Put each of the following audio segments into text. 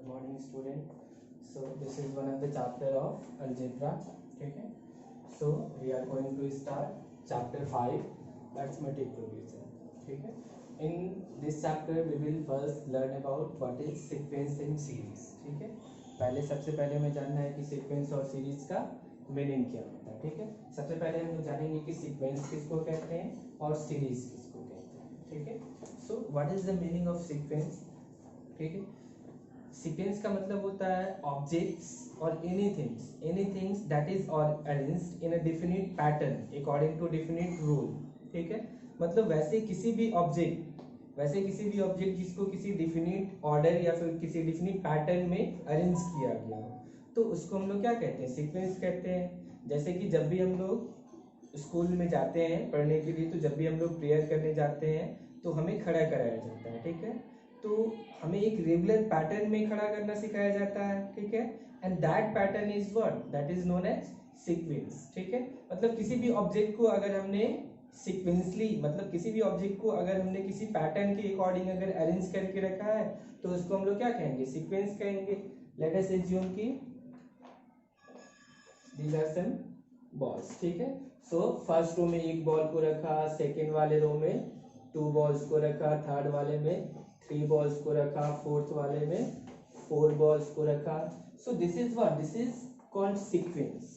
morning student. So this is one of the chapter of algebra. ठीक है. So we are going to start chapter 5 arithmetic progression. ठीक है. In this chapter we will first learn about what is sequence and series. ठीक है. पहले सबसे पहले हमें जानना है कि सीक्वेंस और सीरीज का मीनिंग क्या होता है. ठीक है. सबसे पहले हम लोग जानेंगे कि सीक्वेंस किसको कहते हैं और सीरीज किसको कहते हैं. ठीक है. So what is the meaning of sequence. ठीक है. सीक्वेंस का मतलब होता है ऑब्जेक्ट्स और anythings that is arranged in a definite pattern according to definite rule. ठीक है. मतलब वैसे किसी भी ऑब्जेक्ट जिसको किसी डेफिनिट ऑर्डर या फिर किसी डेफिनिट पैटर्न में अरेंज किया गया हो तो उसको हम लोग क्या कहते हैं, सीक्वेंस कहते हैं. जैसे कि जब भी हम लोग स्कूल में जाते हैं पढ़ने के लिए तो जब भी हम लोग प्रेयर करने जाते हैं तो हमें खड़ा कराया जाता है. ठीक है. तो हमें एक रेगुलर पैटर्न में खड़ा करना सिखाया जाता है. ठीक है. And that pattern is what that is known as sequence. ठीक है. मतलब किसी भी ऑब्जेक्ट को अगर हमने सीक्वेंसली मतलब किसी भी ऑब्जेक्ट को अगर हमने किसी पैटर्न के अकॉर्डिंग अगर अरेंज करके रखा है तो उसको हम लोग क्या कहेंगे, सीक्वेंस कहेंगे. लेट अस अज्यूम कि these are some balls. ठीक है. सो फर्स्ट रो में एक बॉल को रखा, सेकेंड वाले रो में 2 बॉल्स को रखा, थर्ड वाले में 3 बॉल्स को रखा, फोर्थ वाले में 4 बॉल्स को रखा. सो this is what this is called sequence.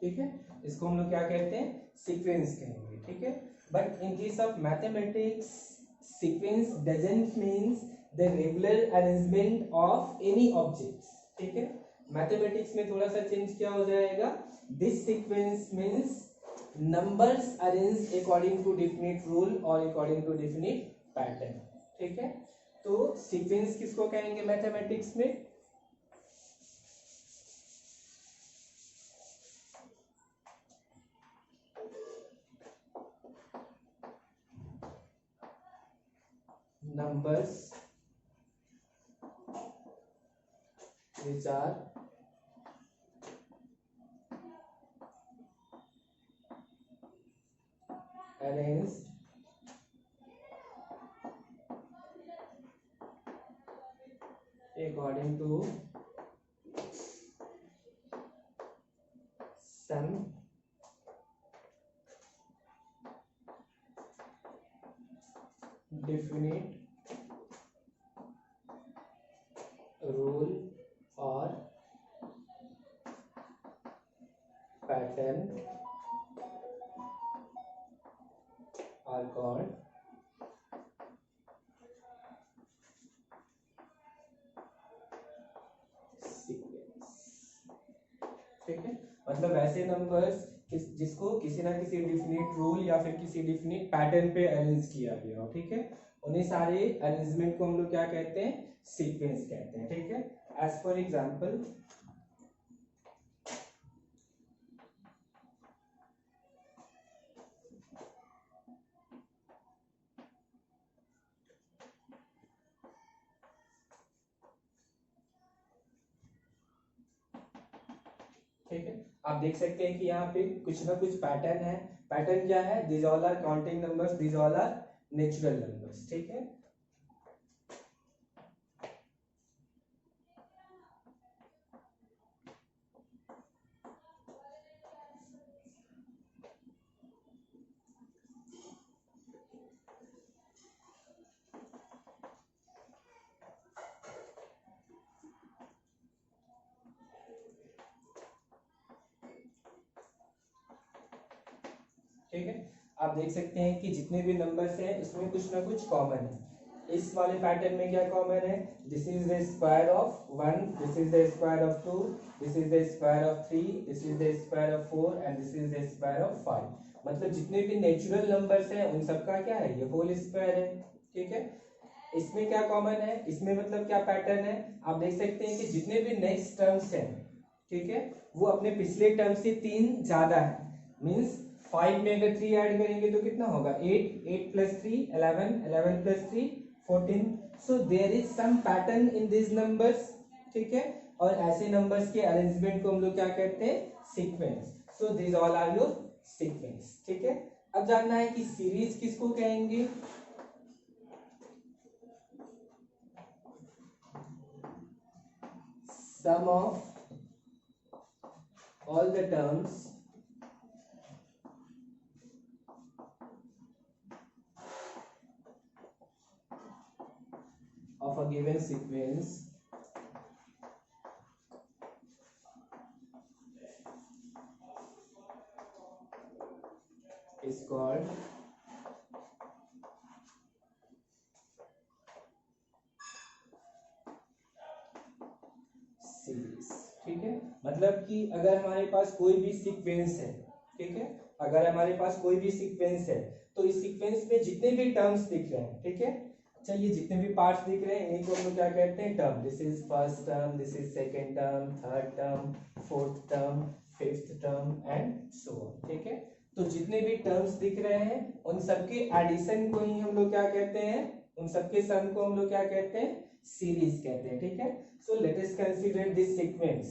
ठीक है. इसको हम लोग क्या कहते हैं, सीक्वेंस कहेंगे. ठीक है. But in case of mathematics sequence doesn't means the regular arrangement of any objects. ठीक है. मैथमेटिक्स में थोड़ा सा चेंज क्या हो जाएगा, this sequence means numbers arrange according to definite rule और अकॉर्डिंग टू डेफिनिट पैटर्न. ठीक है. तो सीक्वेंस किसको कहेंगे मैथमेटिक्स में, numbers which are arranged according to some definite rule or pattern are called sequence. ठीक है. मतलब ऐसे नंबर्स जिसको किसी ना किसी डिफिनिट रूल या फिर किसी डिफिनिट पैटर्न पे अरेंज किया गया हो. ठीक है. उन्हीं सारे अरेंजमेंट को हम लोग क्या कहते हैं, सीक्वेंस कहते हैं. ठीक है. एज फॉर एग्जांपल ठीक है. आप देख सकते हैं कि यहाँ पे कुछ ना कुछ पैटर्न है. पैटर्न क्या है, this all are counting numbers, this all are natural numbers. ठीक है. ठीक है. आप देख सकते हैं कि जितने भी नंबर्स हैं उसमें कुछ ना कुछ कॉमन है. इस वाले पैटर्न में क्या कॉमन है, this is the square of 1, this is the square of 2, this is the square of 3, this is the square of 4 and this is the square of 5. मतलब जितने भी नेचुरल नंबर्स हैं उन सबका क्या है, ये होल स्क्वायर है. ठीक है. इसमें क्या कॉमन है, इसमें मतलब क्या पैटर्न है, आप देख सकते हैं कि जितने भी नेक्स्ट टर्म्स हैं ठीक है वो अपने पिछले टर्म से 3 ज्यादा है. मींस 5 में अगर 3 ऐड करेंगे तो कितना होगा, 8, 8 plus 3 11, 11 plus 3 14. So there is some pattern in this numbers. ठीक है. और ऐसे नंबर्स के अरेंजमेंट को हम लोग क्या कहते हैं, sequence. So this all are your sequence. ठीक है. अब जानना है कि सीरीज किसको कहेंगे. sum of all the terms of a given sequence is called series. ठीक है, मतलब कि अगर हमारे पास कोई भी सीक्वेंस है, ठीक है, अगर हमारे पास कोई भी सीक्वेंस है तो इस सीक्वेंस में जितने भी टर्म्स दिख रहे हैं, ठीक है, अच्छा ये जितने भी पार्ट्स दिख रहे हैं इन्हीं को हम लोग क्या कहते हैं, term. This is first term, this is second term, third term, fourth term, fifth term and so on. ठीक है, तो जितने भी टर्म्स दिख रहे हैं उन सबके एडिशन को ही हम लोग क्या कहते हैं, उन सबके सम को हम लोग क्या कहते हैं, सीरीज कहते हैं। ठीक है, so let us consider this sequence.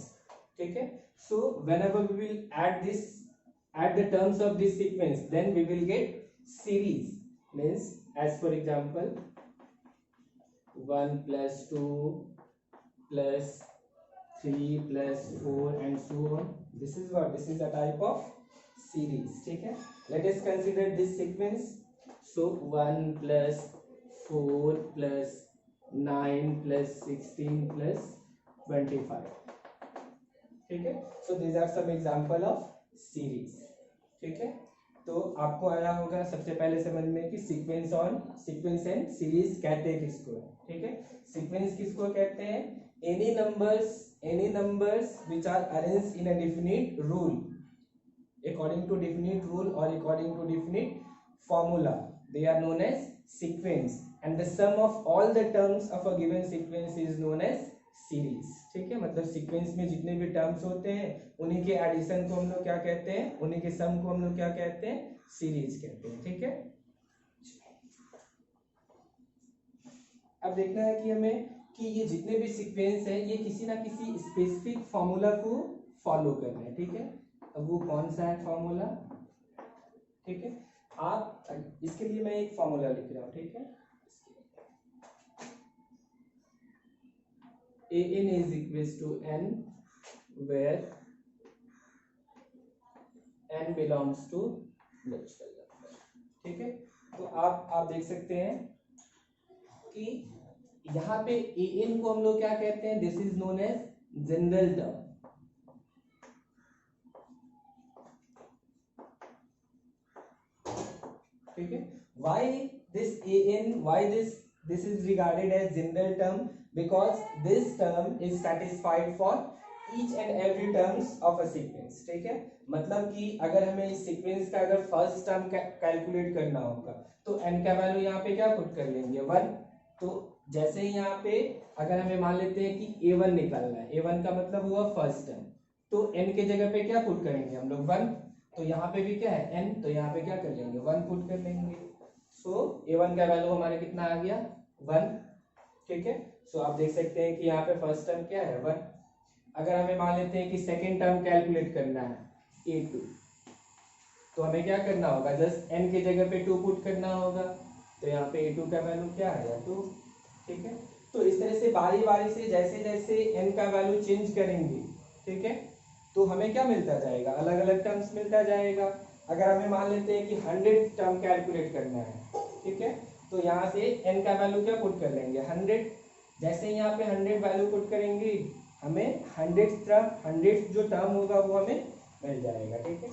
ठीक है, so whenever we will add the terms of this sequence, then we will get series. Means as for example 1 plus 2 plus 3 plus 4 and so on. This is what, this is a type of series. ठीक है, let us consider this sequence. So 1 plus 4 plus 9 plus 16 plus 25. ठीक है, so these are some example of series. ठीक है, तो आपको आया होगा सबसे पहले समझ में कि सीक्वेंस एंड सीरीज कहते हैं किसको। ठीक है, सीक्वेंस किसको कहते हैं, any numbers which are arranged in a definite rule, according to definite rule or according to definite formula, they are known as sequence, and the sum of all the terms of a given sequence is known as series. ठीक है, मतलब sequence में जितने भी terms होते हैं उन्हीं के एडिशन को हम लोग क्या कहते हैं, उन्हीं के सम को हम लोग क्या कहते हैं, सीरीज कहते हैं। ठीक है, अब देखना है कि हमें कि ये जितने भी सीक्वेंस है ये किसी ना किसी स्पेसिफिक फॉर्मूला को फॉलो कर रहे हैं। ठीक है, अब वो कौन सा है फॉर्मूला। ठीक है, आप इसके लिए मैं एक फॉर्मूला लिख रहा हूं। ठीक है, an is equals to n where n belongs to natural number. ठीक है, तो आप देख सकते हैं कि यहाँ पे an को हम लोग क्या कहते हैं, this is known as general term. ठीक है, why this is regarded as general term, because this term is satisfied for each and every terms of a sequence. ठीक है, मतलब कि अगर हमें इस सीक्वेंस का अगर फर्स्ट टर्म कैलकुलेट करना होगा तो n का वैल्यू यहाँ पे क्या पुट कर लेंगे, 1। तो जैसे ही यहाँ पे अगर हमें मान लेते हैं कि a1 निकालना है, a1 का मतलब हुआ फर्स्ट टर्म, तो n के जगह पे क्या पुट करेंगे हम लोग, 1। तो यहाँ पे भी क्या है n, तो यहाँ पे क्या कर लेंगे, 1 पुट कर लेंगे। सो a1 का वैल्यू हमारे कितना आ गया, 1। ठीक है, सो आप देख सकते हैं कि यहाँ पे फर्स्ट टर्म क्या है, 1। अगर हमें मान लेते हैं कि सेकेंड टर्म कैलकुलेट करना है a2, तो हमें क्या करना होगा, जस्ट n के जगह पे 2 पुट करना होगा, तो यहाँ पे a2 का वैल्यू क्या है, 2। ठीक है, तो इस तरह से बारी बारी से जैसे जैसे n का वैल्यू चेंज करेंगे, ठीक है, तो हमें क्या मिलता जाएगा, अलग अलग टर्म्स मिलता जाएगा। अगर हमें मान लेते हैं कि 100 टर्म कैलकुलेट करना है, ठीक है, तो यहाँ से n का वैल्यू क्या पुट कर लेंगे, 100। जैसे ही यहाँ पे 100 वैल्यू पुट करेंगे हमें 100 जो टर्म होगा वो हमें मिल जाएगा। ठीक है,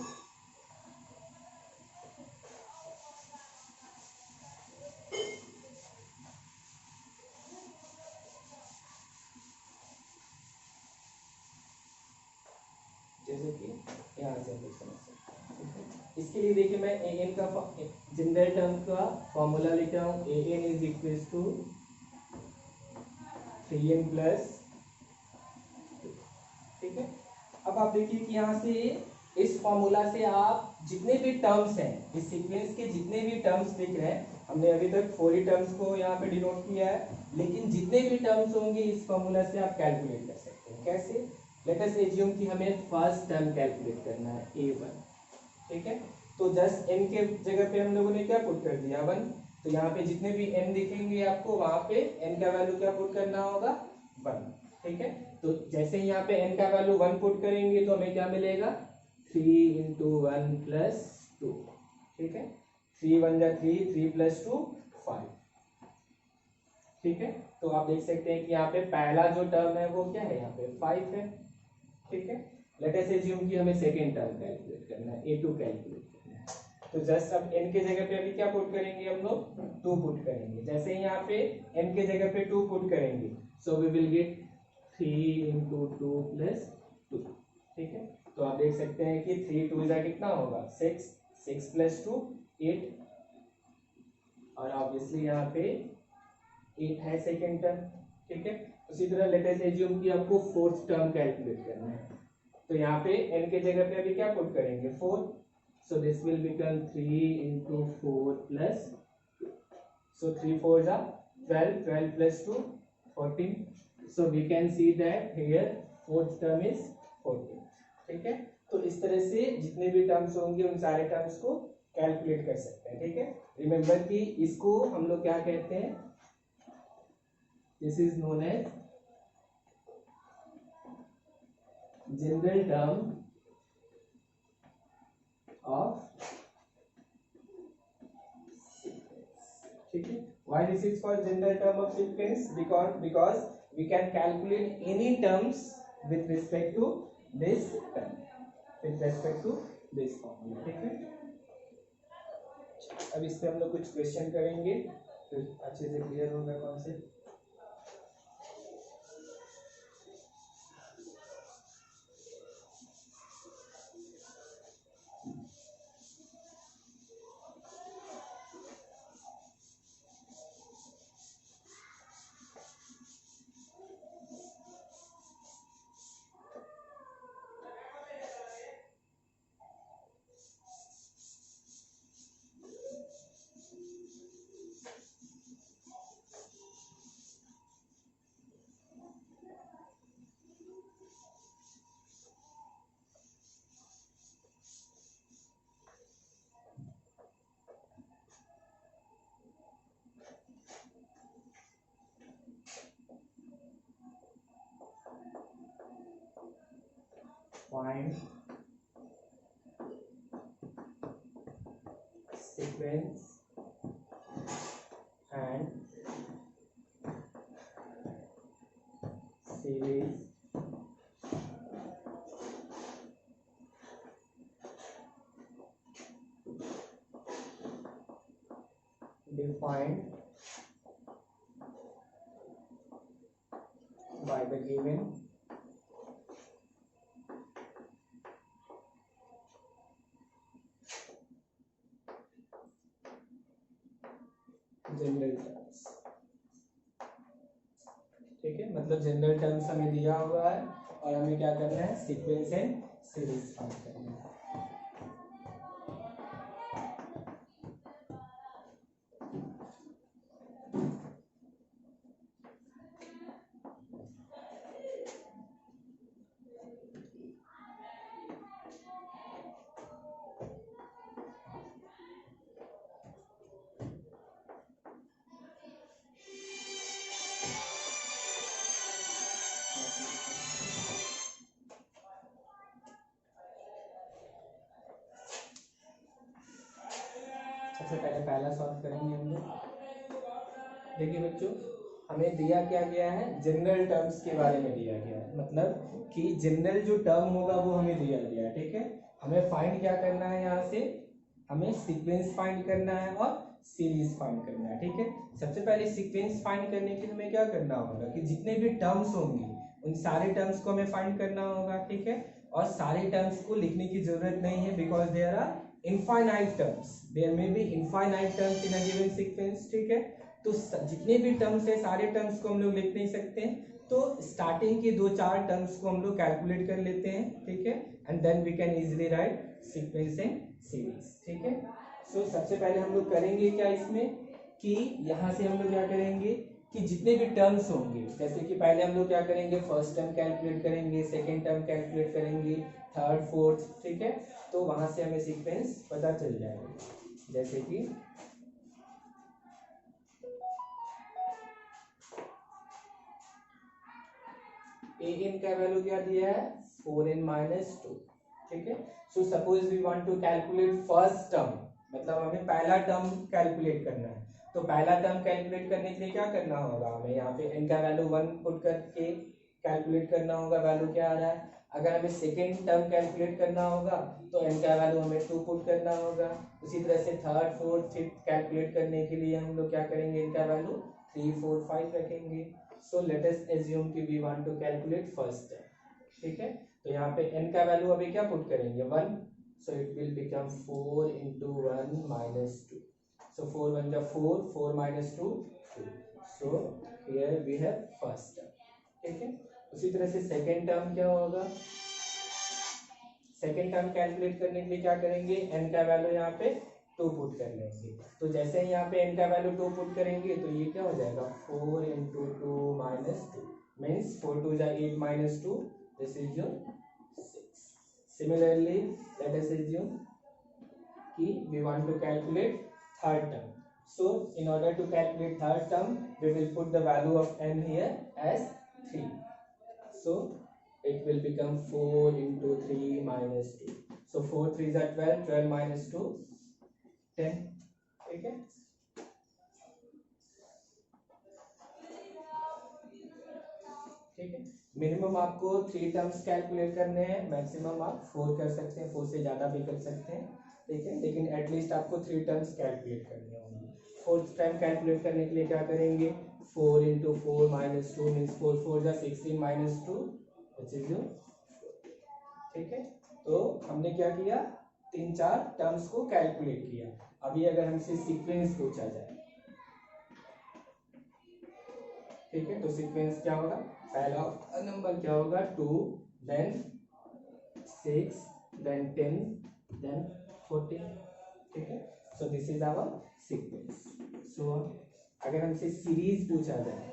जैसे कि यहाँ से हम लोग समझ सकते हैं। इसके लिए देखिए मैं an का जनरल टर्म का फॉर्मूला लिख रहा हूँ, an is equal to 3n plus. ठीक है, अब आप देखिए कि यहाँ से इस फॉर्मूला से आप जितने भी टर्म्स हैं इस सीक्वेंस के, जितने भी टर्म्स दिख रहे हैं, हमने अभी तक 4 ही टर्म्स को यहाँ पे डिनोट किया है, लेकिन जितने भी टर्म्स होंगे इस फॉर्मूला से आप कैलकुलेट कर सकते हैं। कैसे, लेट अस एज्यूम कि हमें फर्स्ट टर्म कैलकुलेट करना है a1। ठीक है, तो जस्ट n के जगह पे हम लोगों ने क्या पुट कर दिया, 1। तो यहाँ पे जितने भी n दिखेंगे आपको वहां पे n का वैल्यू क्या पुट करना होगा, 1। ठीक है। तो जैसे ही यहाँ पे n का वैल्यू 1 पुट करेंगे तो हमें क्या मिलेगा, 3 इंटू 1 प्लस 2, ठीक है। 3 1 जा 3, 3 प्लस 2 5, ठीक है। तो आप देख सकते हैं कि यहाँ पे पहला जो टर्म है वो क्या है, यहाँ पे 5 है, ठीक है। लेट अस अज्यूम कि हमें सेकेंड टर्म कैलकुलेट करना है, a2 कैलकुलेट करना है। तो जस्ट अब n के जगह पे अभी क्या पुट करेंगे हम लोग, 2 पुट करेंगे। जैसे ही यहाँ पे n के जगह पे 2 पुट करेंगे so we will get 3 into 2 plus 2, ठीक है। तो आप देख सकते हैं कि 3 2 जा कितना होगा 6, 6 प्लस 2 8, और ऑब्वियसली यहाँ पे 8 है सेकेंड टर्म, ठीक है। उसी तरह लेट अस अज्यूम कि आपको फोर्थ टर्म कैलकुलेट करना है, तो यहाँ पे n के जगह पे अभी क्या पुट करेंगे 4, so this will become 3 into 4 plus 2, so 3 4 जा 12, 12 plus 2 14, so we can see that here fourth term is 14, ठीक है। तो इस तरह से जितने भी टर्म्स होंगे उन सारे टर्म्स को कैलकुलेट कर सकते हैं, ठीक है। रिमेंबर कि इसको हम लोग क्या कहते हैं, this is known as general term of sequence, ठीक है। Why this is called general term of sequence, because we can calculate any terms with respect to this term, with respect to this formula, ठीक है। अब इस पे हम लोग कुछ क्वेश्चन करेंगे तो अच्छे से क्लियर होगा concept. Find sequence and series defined by the given general terms, ठीक है। मतलब जनरल टर्म्स हमें दिया हुआ है और हमें क्या करना है, सीक्वेंस एंड सीरीज फाइंड करना है। सबसे पहले पहला सॉल्व करेंगे हम लोग। देखिए बच्चों, हमें दिया क्या गया है, जनरल टर्म्स के बारे में दिया गया है, मतलब कि जनरल जो टर्म होगा वो हमें दिया गया है, ठीक है। हमें फाइंड क्या करना है, यहाँ से हमें सीक्वेंस फाइंड करना है और सीरीज फाइंड करना है, ठीक है। सबसे पहले सीक्वेंस फाइंड करने के लिए हमें क्या करना होगा कि जितने भी टर्म्स होंगे उन सारे टर्म्स को हमें फाइंड करना होगा, ठीक है। और सारे टर्म्स को लिखने की जरूरत नहीं है because there are infinite terms, there may be infinite terms in a given sequence, ठीक है। तो जितने भी टर्म्स है सारे टर्म्स को हम लोग लिख नहीं सकते हैं, तो स्टार्टिंग के 2-4 टर्म्स को हम लोग कैलकुलेट कर लेते हैं, ठीक है। And then we can easily write sequence and series, ठीक है। सो सबसे पहले हम लोग करेंगे क्या इसमें कि यहाँ से हम लोग क्या करेंगे कि जितने भी टर्म्स होंगे, जैसे कि पहले हम लोग क्या करेंगे, फर्स्ट टर्म कैलकुलेट करेंगे, सेकेंड टर्म कैलकुलेट करेंगे, थर्ड फोर्थ, ठीक है। तो वहां से हमें सीक्वेंस पता चल जाएगा। जैसे कि ए इन का वैल्यू क्या दिया है 4n-2, ठीक है। So suppose we want to calculate first term, मतलब हमें पहला टर्म कैलकुलेट करना है। तो पहला टर्म कैलकुलेट करने के लिए क्या करना होगा, हमें यहाँ पे n का वैल्यू 1 पुट करके कैलकुलेट करना होगा, वैल्यू क्या आ रहा है। अगर हमें सेकेंड टर्म कैलकुलेट करना होगा तो n का वैल्यू हमें 2 पुट करना होगा। उसी तरह से थर्ड फोर्थ फिफ्थ कैलकुलेट करने के लिए हम लोग क्या करेंगे, n का वैल्यू 3 4 5 रखेंगे। सो लेट अस एज्यूम कि we want to calculate first term, ठीक है। तो यहाँ पे n का वैल्यू अभी क्या पुट करेंगे 1, सो it will become 4 into 1 minus 2, so 4 1 जा 4, 4 minus 2 2, so here we have first term, ठीक है। उसी तरह से सेकेंड टर्म क्या होगा, सेकेंड टर्म कैलकुलेट करने के लिए क्या करेंगे, n का वैल्यू यहाँ पे 2 पुट कर लेंगे। तो जैसे ही यहाँ पे n का वैल्यू 2 पुट करेंगे तो ये क्या हो जाएगा 4 into 2 minus 2 means 4 2 जा 8 minus 2, this is your 6. Similarly let us assume कि we want to calculate third term. So in order to calculate third term we will put the value of n here as 3. So it will become 4 into 3 minus 2. So 4 3s are 12, 12 minus 2 10, ठीक है। ठीक है, minimum आपको 3 terms calculate करने हैं, maximum आप 4 कर सकते हैं, 4 से ज़्यादा भी कर सकते हैं, ठीक है। लेकिन एटलीस्ट आपको 3 टर्म्स कैलकुलेट करने होंगे। फोर्थ टाइम कैलकुलेट करने के लिए क्या करेंगे, 4 into 4 minus 2 means 4 4 जा 16 minus 2 which is your, ठीक है। तो हमने क्या किया, 3 4 टर्म्स को कैलकुलेट किया। अभी अगर हमसे सीक्वेंस पूछा जाए, ठीक है, तो सीक्वेंस क्या होगा, पहला नंबर क्या होगा 2, देन 6, देन 10, देन 14, ठीक है। So this is our sequence. So अगर हमसे सीरीज पूछा जाए,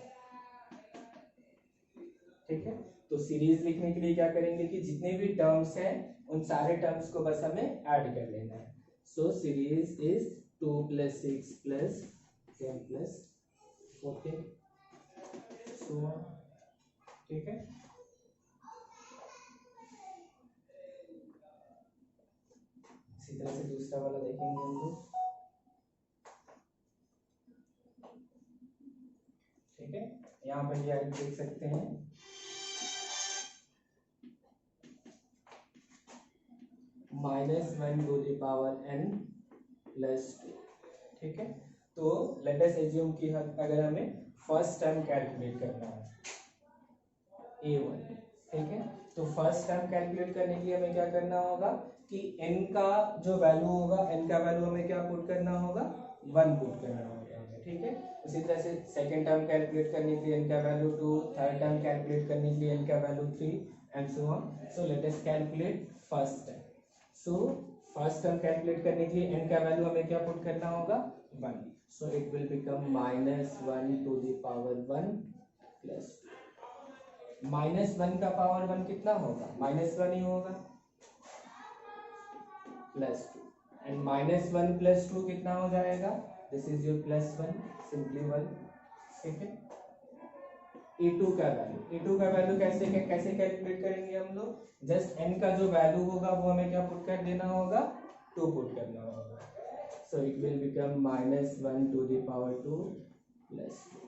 ठीक है, तो सीरीज लिखने के लिए क्या करेंगे कि जितने भी टर्म्स हैं उन सारे टर्म्स को बस हमें ऐड कर लेना है। सो सीरीज इज 2 + 6 + 10 + 14, सो ठीक है। इसी तरह से दूसरा वाला देखेंगे हम लोग, ठीक है। यहाँ पर ये देख सकते हैं -1 to the power n + 2, ठीक है। तो लेट अस एज्यूम कि अगर हमें फर्स्ट टर्म कैलकुलेट करना है a1, ठीक है। तो फर्स्ट टर्म कैलकुलेट करने के लिए हमें क्या करना होगा कि n का जो वैल्यू होगा, n का वैल्यू हमें क्या पुट करना होगा 1 पुट करना होगा, ठीक है। उसी तरह से सेकेंड टर्म कैलकुलेट करने के लिए n का वैल्यू 2, थर्ड टर्म कैलकुलेट करने के लिए n का value 3 and so on. So let us calculate first term. So first term calculate करने के लिए n का वैल्यू हमें क्या पुट करना होगा 1, सो it will become -1 to the power 1 + 2। -1 का पावर 1 कितना होगा, -1 ही होगा, +2 एंड -1 + 2 कितना हो जाएगा, दिस इज योर +1, सिंपली 1, ठीक है। e2 का वैल्यू कैसे कैलकुलेट करेंगे हम लोग, जस्ट n का जो वैल्यू होगा वो हमें क्या पुट कर देना होगा 2 पुट करना होगा। सो it will become -1 to the power 2 + 2,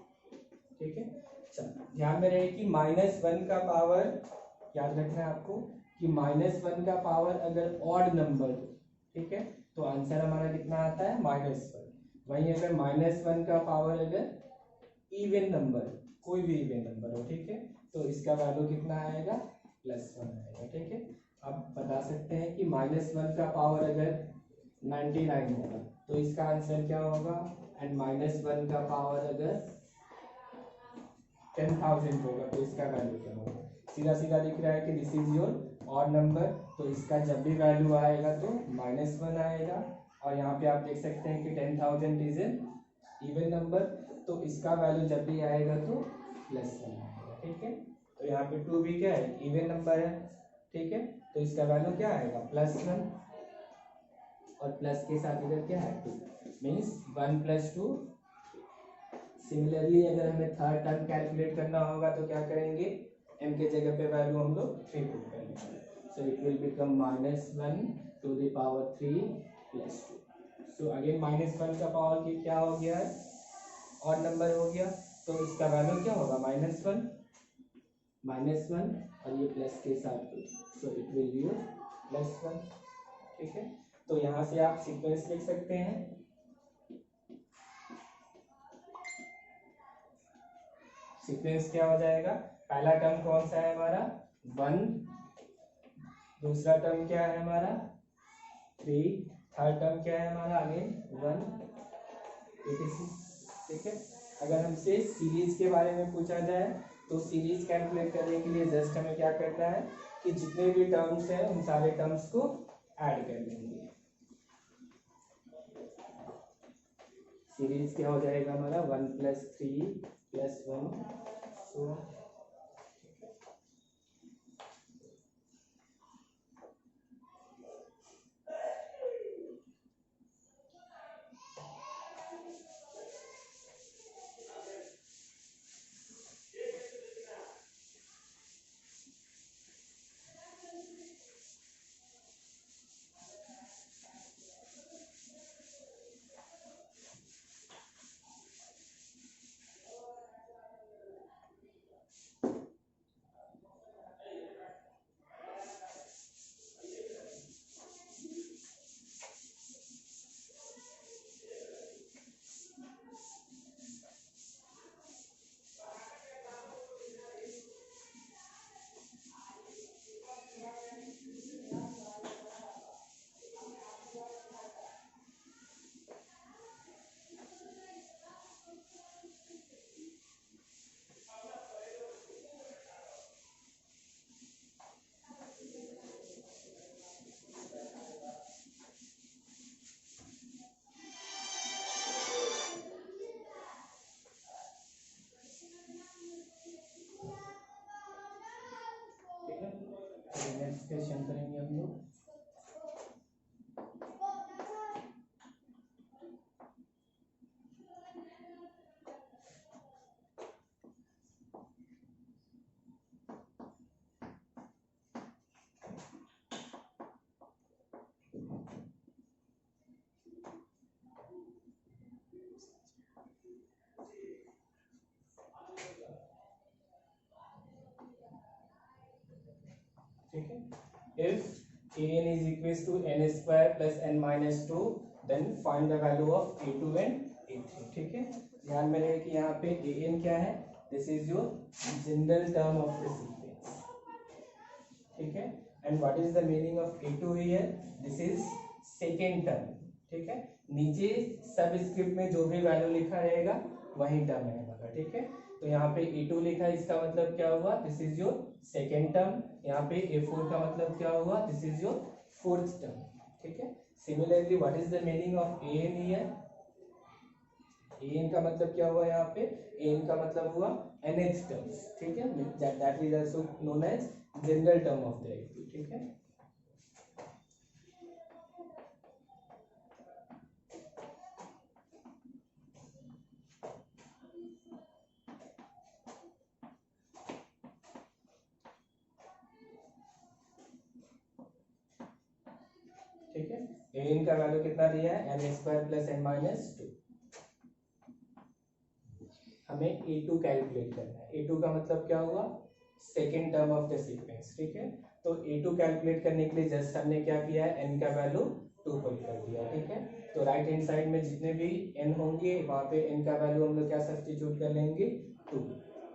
ठीक है। चलो ध्यान में रहे कि -1 का पावर, याद रखना है आपको कि -1 का पावर अगर ऑड नंबर हो, ठीक है, तो आंसर हमारा कितना आता है -1। वहीं अगर -1 का पावर अगर इवन नंबर, कोई भी इवन नंबर हो, ठीक है, तो इसका वैल्यू कितना आएगा +1 आएगा, ठीक है। अब बता सकते हैं कि -1 का पावर अगर 99 होगा तो इसका आंसर क्या होगा, एंड -1 का पावर अगर 10,000 होगा तो इसका वैल्यू क्या होगा। सीधा सीधा दिख रहा है कि this is your odd number, तो इसका जब भी वैल्यू आएगा तो -1 आएगा। और यहाँ पे आप देख सकते हैं कि 10,000 इज एन इवन नंबर, तो इसका वैल्यू जब भी आएगा तो +1 आएगा, ठीक है। तो यहाँ पे 2 भी क्या है, इवन नंबर है, ठीक है, तो इसका वैल्यू क्या आएगा +1, और प्लस के साथ इधर क्या है 2, मीन्स 1 + 2। सिमिलरली अगर हमें थर्ड टर्म कैलकुलेट करना होगा तो क्या करेंगे, m के जगह पे वैल्यू हम लोग 3 पुट कर लेंगे, so it will become -1 to the power 3 plus 2। So again -1 का पावर की क्या हो गया है, और नंबर हो गया, तो इसका वैल्यू क्या होगा -1 और ये प्लस के साथ 2, सो इट विल बी +1। ठीक है, तो यहाँ से आप सीक्वेंस लिख सकते हैं। सीक्वेंस क्या हो जाएगा, पहला टर्म कौन सा है हमारा 1, दूसरा टर्म क्या है हमारा 3, थर्ड टर्म क्या है हमारा अगेन 1 etc। ठीक है, अगर हमसे सीरीज के बारे में पूछा जाए तो सीरीज कैलकुलेट करने के लिए जस्ट हमें क्या करना है कि जितने भी टर्म्स हैं उन सारे टर्म्स को ऐड कर लेंगे। सीरीज क्या हो जाएगा हमारा 1 + 3 + 1, सो नेक्स्ट क्वेश्चन करेंगे हम लोग। ठीक है, if an is equals to n² plus n minus 2 then find the value of a2 and a3। ठीक है, ध्यान में रहे कि यहाँ पे an क्या है, this is your general term of the sequence. ठीक है, and what is the meaning of a2 here, this is second term. ठीक है, नीचे सब स्क्रिप्ट में जो भी वैल्यू लिखा रहेगा वही टर्म है हमारा। ठीक है, तो यहाँ पे a2 लिखा है, इसका मतलब क्या हुआ, this is your second term. यहाँ पे a4 का मतलब क्या हुआ, this is your fourth term. ठीक है, similarly what is the meaning of an here, an का मतलब क्या हुआ यहाँ पे, an का मतलब हुआ nth टर्म। ठीक है, that is also known as general term of the a2। ठीक है, ठीक है, an का वैल्यू कितना दिया है n² + n minus 2। हमें a2 कैलकुलेट करना है, a2 का मतलब क्या हुआ, second term of the sequence. ठीक है, तो a2 कैलकुलेट करने के लिए जस्ट हमने क्या किया है, n का वैल्यू 2 पुट कर दिया। ठीक है, तो राइट हैंड साइड में जितने भी n होंगे वहां पे n का वैल्यू हम लोग क्या सब्स्टिट्यूट कर लेंगे 2।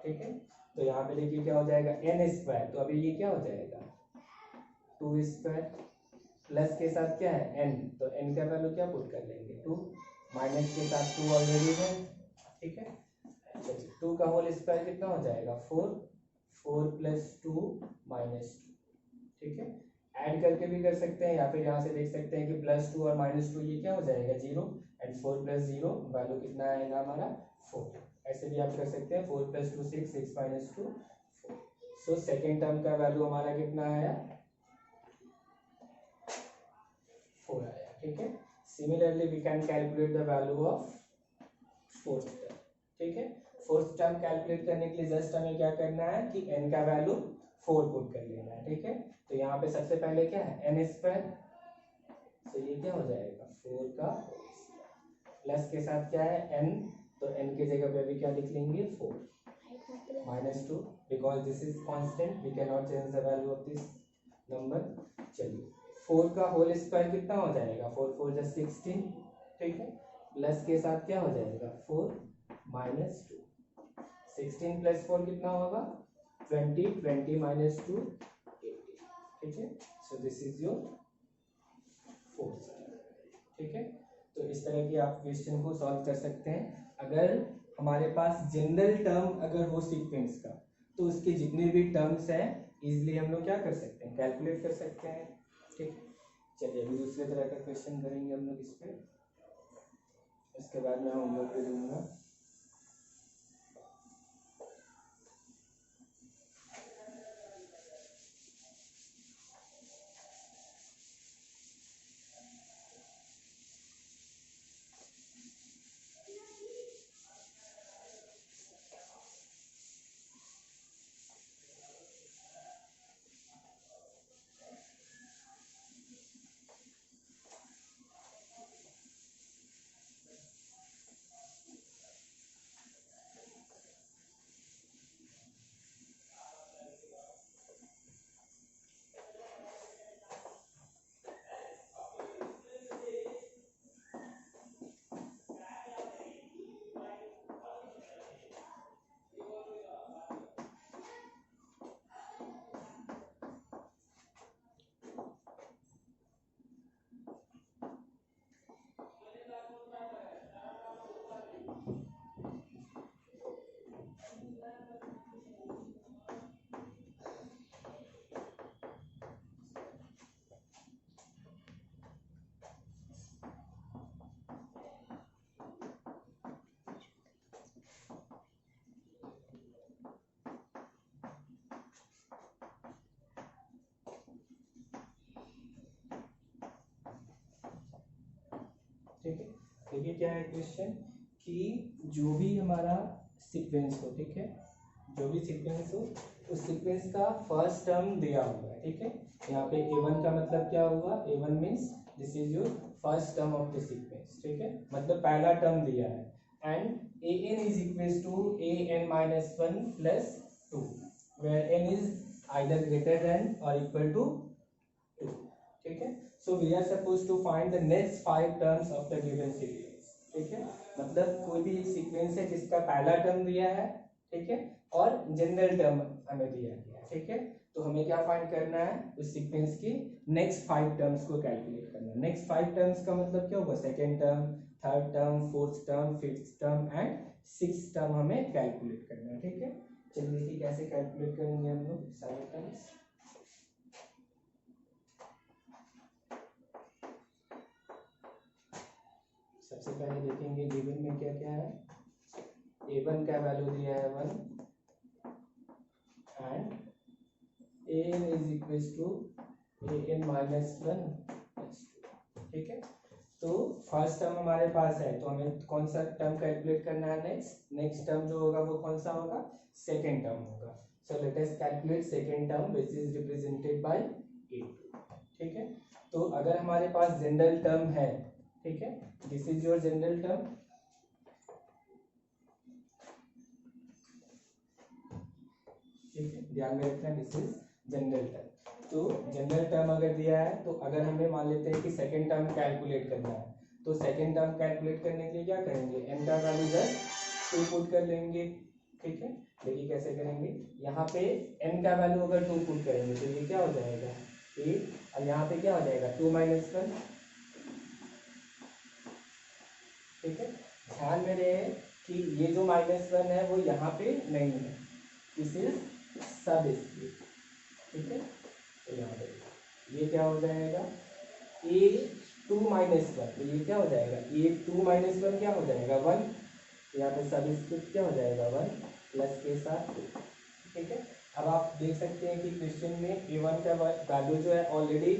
ठीक है, तो यहाँ पे देखिए क्या हो जाएगा n², तो अभी ये क्या हो जाएगा 2² प्लस के साथ क्या है n, तो n का वैल्यू क्या पुट कर लेंगे 2, माइनस के साथ 2 ऑलरेडी है। ठीक है, चलिए 2 का होल स्क्वायर कितना हो जाएगा 4, 4 + 2 - 2। ठीक है, ऐड करके भी कर सकते हैं या फिर यहाँ से देख सकते हैं कि +2 और -2 ये क्या हो जाएगा 0, एंड 4 + 0 वैल्यू कितना आएगा हमारा 4। ऐसे भी आप कर सकते हैं 4 + 2 6, 6 - 2 4। सो सेकेंड टर्म का वैल्यू हमारा कितना आया 4 आया। ठीक है, similarly we can calculate the value of fourth term. ठीक है, फोर्थ टर्म कैलकुलेट करने के लिए जस्ट हमें क्या करना है कि n का वैल्यू 4 पुट कर लेना है, ठीक है। तो यहाँ पे सबसे पहले क्या है n स्क्वायर, तो ये क्या हो जाएगा 4 का प्लस के साथ क्या है n, तो n की जगह पे भी क्या लिख लेंगे 4 minus 2 because this is constant, we can not change the value of this number. चलिए 4 का होल स्क्वायर कितना हो जाएगा 4 4 जा 16, ठीक है। प्लस के साथ क्या हो जाएगा 4 माइनस 2, 16 प्लस 4 कितना होगा 20, 20 माइनस 2 80, ठीक है। So this is your fourth, ठीक है। तो इस तरह की आप क्वेश्चन को सॉल्व कर सकते हैं। अगर हमारे पास जनरल टर्म अगर हो सीक्वेंस का, तो उसके जितने भी टर्म्स हैं इजीली हम लोग क्या कर सकते हैं कैलकुलेट कर सकते हैं, ठीक। चलिए अभी दूसरे तरह का क्वेश्चन करेंगे हम लोग इस पे, इसके बाद मैं होमवर्क दे दूंगा। ठीक है। देखिए क्या है क्वेश्चन कि जो भी हमारा सीक्वेंस हो, ठीक है, जो भी सीक्वेंस हो उस सीक्वेंस का फर्स्ट टर्म दिया हुआ है, ठीक है। यहाँ पे a1 का मतलब क्या हुआ, a1 means this is your first term of the sequence, ठीक है, मतलब पहला टर्म दिया है। And an is equal to an minus 1 plus 2 where n is either greater than और इक्वल टू 2, ठीक है। So we are supposed to find the next 5 terms of the given sequence, ठीक है। मतलब कोई भी एक सीक्वेंस है जिसका पहला टर्म दिया है, ठीक है, और जनरल टर्म हमें दिया गया है, ठीक है। तो हमें क्या फाइंड करना है उस सीक्वेंस की नेक्स्ट 5 टर्म्स को कैलकुलेट करना है। नेक्स्ट 5 टर्म्स का मतलब क्या होगा, second term, third term, fourth term, fifth term and sixth term हमें कैलकुलेट करना है, ठीक है। चलिए देखिए कैसे कैलकुलेट करेंगे हम लोग सारे टर्म्स। सबसे पहले देखेंगे गिवन में क्या क्या है। a1 का वैल्यू दिया है 1 and an is equal to an minus 1 plus 2, ठीक है। तो फर्स्ट टर्म हमारे पास है, तो हमें कौन सा टर्म कैलकुलेट करना है नेक्स्ट टर्म जो होगा वो कौन सा होगा, सेकेंड टर्म होगा। सो let us calculate second term which is represented by a2, ठीक है। तो अगर हमारे पास जनरल टर्म है, ठीक है, this is your general term, ठीक है, ध्यान में रखना दिस इज जनरल टर्म। तो जनरल टर्म अगर दिया है, तो अगर हमें मान लेते हैं कि सेकेंड टर्म कैलकुलेट करना है, तो सेकेंड टर्म कैलकुलेट करने के लिए क्या करेंगे, n का वैल्यू जस्ट 2 पुट कर लेंगे, ठीक है। देखिए कैसे करेंगे, यहाँ पे n का वैल्यू अगर 2 पुट करेंगे तो ये क्या हो जाएगा 8, और यहाँ पे क्या हो जाएगा 2 माइनस 1, ठीक है। ध्यान में रहे कि ये जो माइनस 1 है वो यहाँ पे नहीं है, दिस इज सब स्क्रिप्ट, ठीक है। तो यहाँ पे ये क्या हो जाएगा a2 माइनस 1, तो ये क्या हो जाएगा a2 माइनस 1 क्या हो जाएगा 1, यहाँ पे सब स्क्रिप्ट क्या हो जाएगा 1 प्लस के साथ 2, ठीक है। अब आप देख सकते हैं कि क्वेश्चन में a1 का वैल्यू जो है ऑलरेडी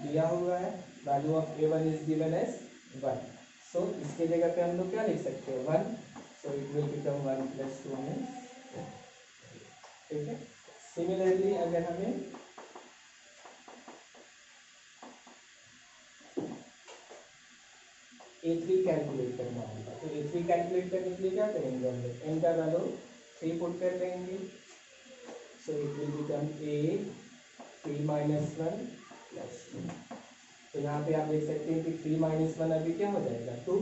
दिया हुआ है, value of a1 is given as 1। So इसके जगह पे हम लोग क्या लिख सकते हैं 1, so it will become 1 plus 2 में, ठीक है। सिमिलरली अगर हमें A3 कैलकुलेट करना होगा, तो A3 कैलकुलेट करने के लिए क्या करेंगे हम लोग, n का वैल्यू 3 पुट कर लेंगे, so it will become A3 minus 1 plus 2। तो यहाँ पे आप देख सकते हैं कि 3 माइनस 1 अभी क्या हो जाएगा 2,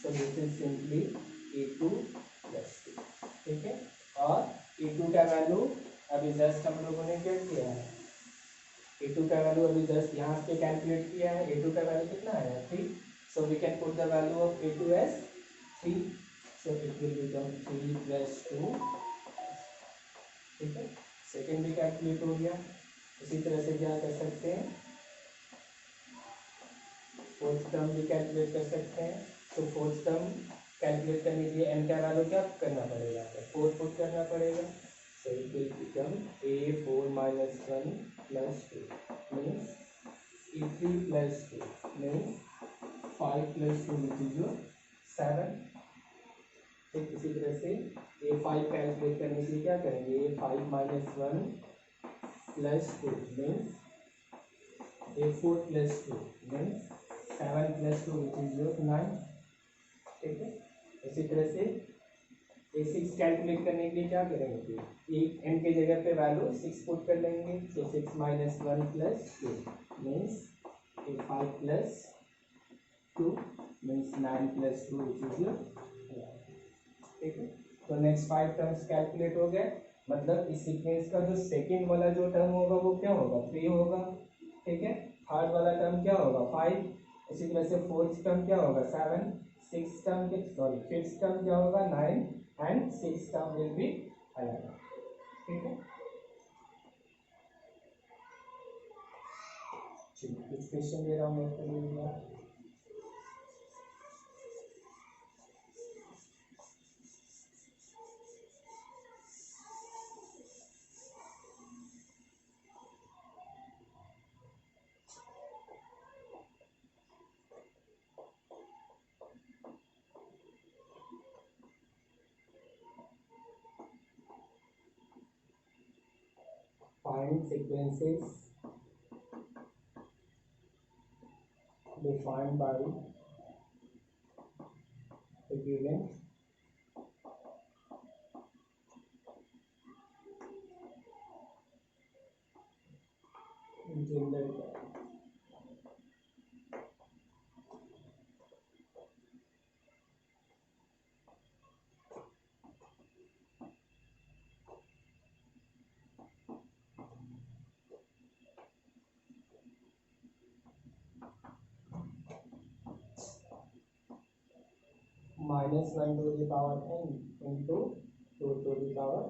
सो this is simply A2 plus 2, ठीक है। और A2 का वैल्यू अभी जस्ट हम लोगों ने क्या किया है, A2 का वैल्यू अभी जस्ट यहाँ पे कैलकुलेट किया है, A2 का वैल्यू कितना आया 3, so we can put the value of A2 as 3, so it will become 3 plus 2, ठीक है। सेकेंड भी कैलकुलेट हो गया। उसी तरह से क्या कर सकते हैं, फोर्थ टर्म भी कैलकुलेट कर सकते हैं, तो फोर्थ टर्म कैलकुलेट करने के लिए n का वैल्यू क्या करना पड़ेगा, 4 पुट करना पड़ेगा, so it will become A4 minus 1 plus 2 means A3 plus 2 means 5 plus 2 which is your 7, ठीक। इसी तरह से A5 कैलकुलेट करने के लिए क्या करेंगे, A5 minus 1 plus 2 means A4 plus 2 means 7 plus 2 which is your 9, ठीक है। इसी तरह से A6 कैलकुलेट करने के लिए क्या करेंगे, एक n के जगह पे वैल्यू 6 पुट कर लेंगे, तो 6 minus 1 plus 2 means A5 plus 2 means 9 plus 2 which is your 11, ठीक है। तो नेक्स्ट 5 टर्म्स कैलकुलेट हो गए, मतलब इस सीक्वेंस का जो सेकंड वाला जो टर्म होगा वो क्या होगा 3 होगा, ठीक है। थर्ड वाला टर्म क्या होगा 5, इसी तरह से फोर्थ टर्म क्या होगा 7, सिक्स टर्म फिफ्थ टर्म क्या होगा 9 and six term will be 11, ठीक है। कुछ क्वेश्चन दे रहा हूँ मैं, find sequences defined by the given gender term। minus 1 to the power n into 2 to the power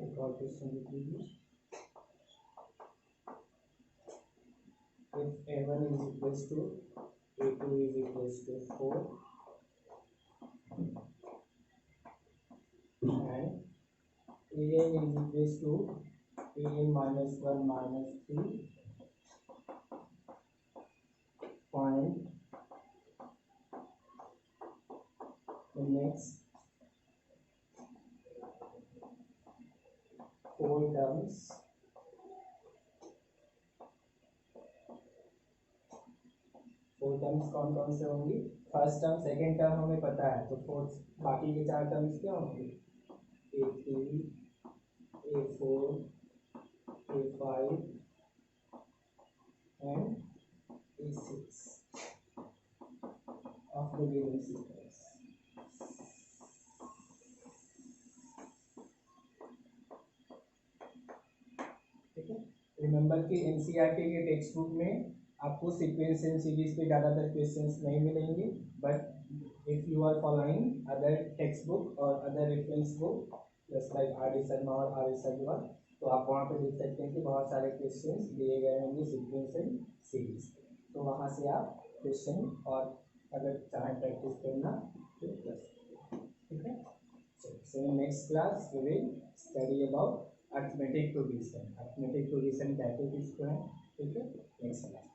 एक और क्वेश्चन लिख लीजिए, if a1 is equals to a2 is equals to 4 and an is equals to an minus 1 minus 3, find the next 4 terms कौन कौन से होंगी, first term second term हमें पता है, तो फोर्थ बाकी के 4 टर्म्स क्या होंगे, A3 A4 A5 and A6 of the given sequence, ठीक है। रिमेंबर कि एनसीईआरटी के टेक्स्ट बुक में आपको सीक्वेंस एंड सीरीज पे ज़्यादातर क्वेश्चंस नहीं मिलेंगे, but if you are following other text book और other reference book just like R D Sharma और आर एस अग्रवाल, तो आप वहाँ पे देख सकते हैं कि बहुत सारे क्वेश्चंस दिए गए होंगे सीक्वेंस एंड सीरीज, तो वहाँ से आप क्वेश्चन और अगर चाहें प्रैक्टिस करना तो कर सकते हैं, ठीक है। So in next class we will study about arithmetic progression. Arithmetic progression क्या है इसको है, ठीक है, नेक्स्ट क्लास।